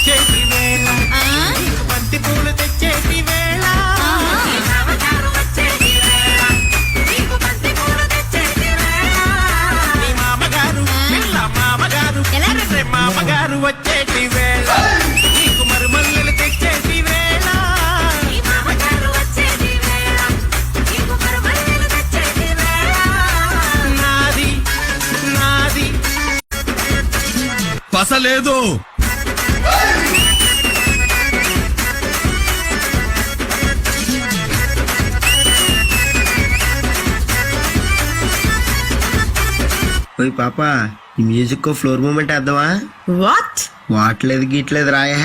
వచ్చేటి వేళ, నీకు బంతి పూలు తెచ్చేటి వేళ, మీ మామగారు వచ్చేటి వేళ, నీకు బంతి పూలు తెచ్చేటి వేళ, మీ మామగారు పిల్ల మామగారు అరే మామగారు వచ్చేటి వేళ, నీకు మరుమల్లెలు తెచ్చేటి వేళ, మీ మామగారు వచ్చేటి వేళ, నీకు మరుమల్లెలు తెచ్చేటి వేళ, నాది నాది పసలేదు. ఓయ్ పాపా, ఈ మ్యూజిక్ కో ఫ్లోర్ మూమెంట్ వేద్దామా? వాట్? వాట్లేదు గీట్లేదు రాయే.